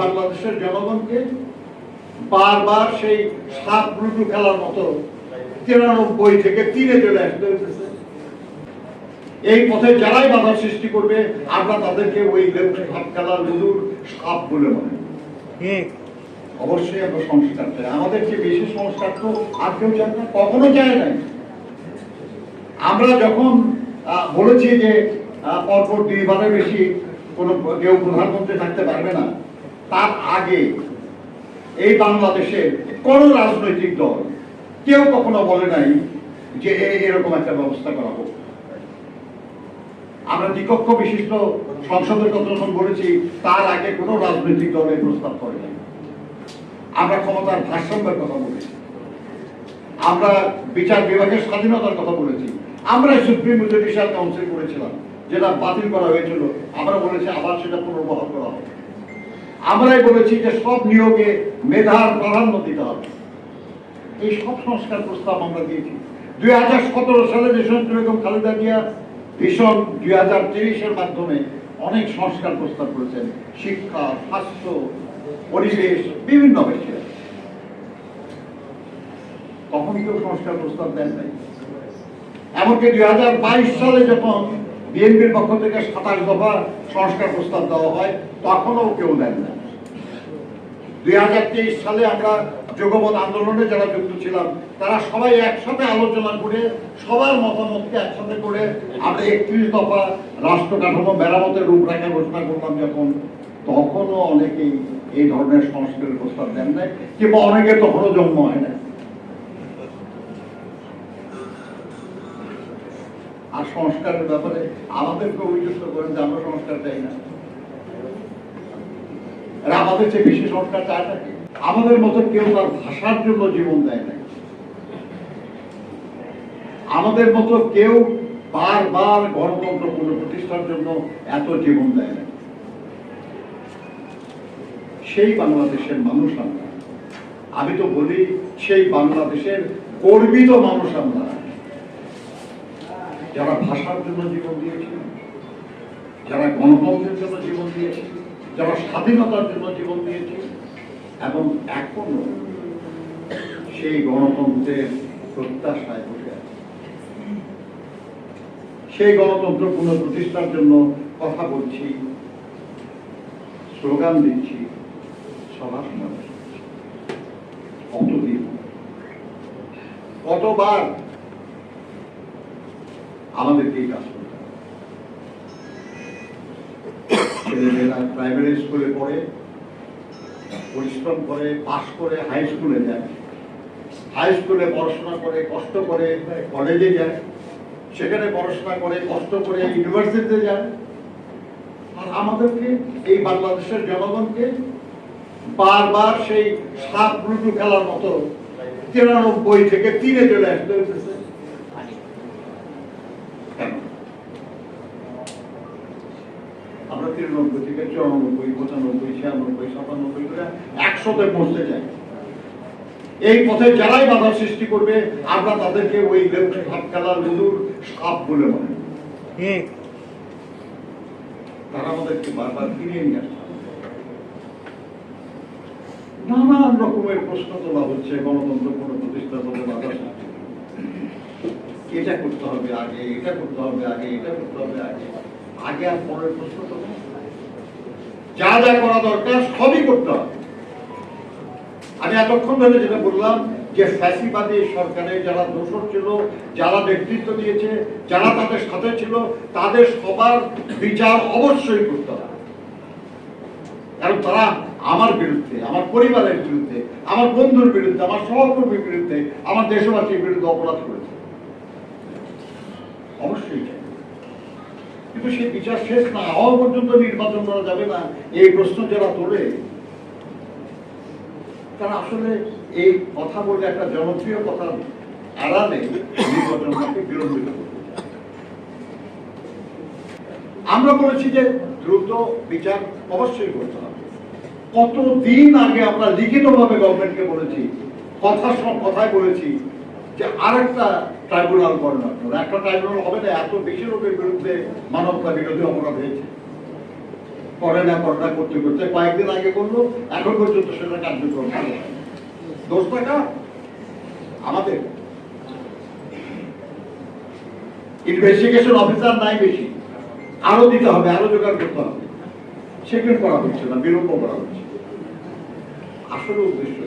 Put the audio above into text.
বাংলাদেশের জনগণকে বারবার সেই সাপ লুডু খেলার মতো 93 থেকে 3-এ চলে আসতে হইতেছে। এই পথে যারাই বাধা সৃষ্টি করবে আমরা তাদেরকে ওই সাপ খেলার লুডুর সাপ বলে মনে অবশ্যই আমরা সংস্কার চাই। আমাদের যে বেশি সংস্কার তো আর কেউ চায় না, কখনো চায় নাই। আমরা যখন বলেছি যে পরপর 2 বারের বেশি কোনো কেউ প্রধানমন্ত্রী থাকতে পারবে না, তার আগে এই বাংলাদেশের কোন রাজনৈতিক দল কেউ কখনো বলে নাই যে এরকম একটা ব্যবস্থা করা হোক। আমরা দ্বিকক্ষ বিশিষ্ট সংসদের কথা যখন বলেছি তার আগে কোনো রাজনৈতিক দল এই প্রস্তাব করে নাই। আমরা ক্ষমতার ভারসাম্যের কথা বলেছি, আমরা বিচার বিভাগের স্বাধীনতার কথা বলেছি, আমরা সুপ্রিম জুডিশিয়াল কাউন্সিল করেছিলাম যেটা বাতিল করা হয়েছিল, আমরা বলেছি আবার সেটা পুনর্বহাল করা হবে। আমরাই বলেছি যে সব নিয়োগে মেধার প্রাধান্য দিতে হবে। এই সব সংস্কার প্রস্তাব আমরা দিয়েছি। 2017 সালে দেশনেত্রী বেগম খালেদা জিয়া ভীষণ 2023-এর মাধ্যমে অনেক সংস্কার প্রস্তাব করেছেন, শিক্ষা, স্বাস্থ্য, পরিবেশ, বিভিন্ন বিষয়ে। তখন কেউ সংস্কার প্রস্তাব দেন নাই। এমনকি 2022 সালে যখন বিএনপির পক্ষ থেকে 27 দফা সংস্কার প্রস্তাব দেওয়া হয় তখনও কেউ দেন না। 2023 সালে আমরা যুগপৎ আন্দোলনে যারা যুক্ত ছিলাম তারা সবাই একসাথে আলোচনা করে সবার মতামতকে একসাথে করে আমরা 31 দফা রাষ্ট্র কাঠামো মেরামতের রূপরেখা ঘোষণা করলাম যখন, তখনও অনেকেই এই ধরনের সংস্কারের প্রস্তাব দেন নাই, কিংবা অনেকে তখনও জন্ম হয় না। আর সংস্কারের ব্যাপারে আমাদেরকে অভিযুক্ত করেন যে আমরা সংস্কার চাই না। আমাদের চেয়ে বেশি সংস্কার চায় না। আমাদের মতো কেউ তার ভাষার জন্য জীবন দেয় না। আমাদের মতো কেউ বারবার গণতন্ত্র পুনঃপ্রতিষ্ঠার জন্য এত জীবন দেয় না। সেই বাংলাদেশের মানুষ আমরা, আমি তো বলি সেই বাংলাদেশের গর্বিত মানুষ আমরা, যারা ভাষার জন্য জীবন দিয়েছিল, যারা গণতন্ত্রের জন্য জীবন দিয়েছে, যারা স্বাধীনতার জন্য জীবন দিয়েছে এবং এখনো সেই গণতন্ত্রের প্রত্যাশায় বসে আছে। সেই গণতন্ত্র পুনঃপ্রতিষ্ঠার জন্য কথা বলছি, স্লোগান দিচ্ছি, সবার সমাবেশ। কতদিন, কতবার আমাদেরকে এই কাজ করতে হবে। ছেলেমেয়েরা প্রাইমারি স্কুলে পড়ে, পরিশ্রম করে, পাস করে হাই স্কুলে যায়, হাই স্কুলে পড়াশোনা করে, কষ্ট করে কলেজে যায়, সেখানে পড়াশোনা করে, কষ্ট করে ইউনিভার্সিটিতে যায়। আর আমাদেরকে এই বাংলাদেশের জনগণকে বারবার সেই সাপ লুডু খেলার মতো 93 থেকে 3-এ চলে আসতে হইতেছে। আমরা 93 থেকে 94, 95, 96, 97 করে 100-তে পৌঁছতে চাই। এই পথে যারাই বাধা সৃষ্টি করবে আমরা তাদেরকে ওই সাপ খেলার লুডুর সাপ বলে মনে করি। তারা আমাদেরকে বারবার ফিরিয়ে নিয়ে আসছে। নানান রকমের প্রশ্ন তোলা হচ্ছে, গণতন্ত্র পুনঃপ্রতিষ্ঠা করতে বাধা সৃষ্টি, এটা করতে হবে আগে, এটা করতে হবে আগে, এটা করতে হবে আগে। আগে আর পরের প্রশ্ন তো যা যা করা দরকার সবই করতে হবে। আমি এতক্ষণ ধরে যেটা বললাম যে ফ্যাসিবাদী সরকারের যারা দোষর ছিল, যারা নেতৃত্ব দিয়েছে, যারা তাদের সাথে ছিল, তাদের সবার বিচার অবশ্যই করতে হবে। কারণ তারা আমার বিরুদ্ধে, আমার পরিবারের বিরুদ্ধে, আমার বন্ধুর বিরুদ্ধে, আমার সহকর্মীর বিরুদ্ধে, আমার দেশবাসীর বিরুদ্ধে অপরাধ করেছে, অবশ্যই। কিন্তু সেই বিচার শেষ না হওয়া পর্যন্ত নির্বাচন করা যাবে না। এই প্রশ্ন যারা তোলে তারা আসলে এই কথা বলে একটা জনপ্রিয় কথা এড়ালে নির্বাচনটাকে বিলম্বিত করতে চায়। আমরা বলেছি যে দ্রুত বিচার অবশ্যই করতে হবে। কতদিন আগে আমরা লিখিতভাবে গভর্নমেন্টকে বলেছি, কথায় বলেছি যে আরেকটা ট্রাইব্যুনাল করেন আপনারা। একটা ট্রাইব্যুনাল হবে না, এত বেশি লোকের বিরুদ্ধে মানবতা বিরোধী অপরাধ হয়েছে। করে না করতে করতে কয়েকদিন আগে করলো, এখন পর্যন্ত সেটা কার্যক্রম চালু হয়। দোষ টাকা আমাদের ইনভেস্টিগেশন অফিসার নাই বেশি, আরো দিতে হবে, আরো জোগাড় করতে হবে, সেগুলো করা হচ্ছে না, বিলম্ব করা হচ্ছে। আসলে উদ্দেশ্য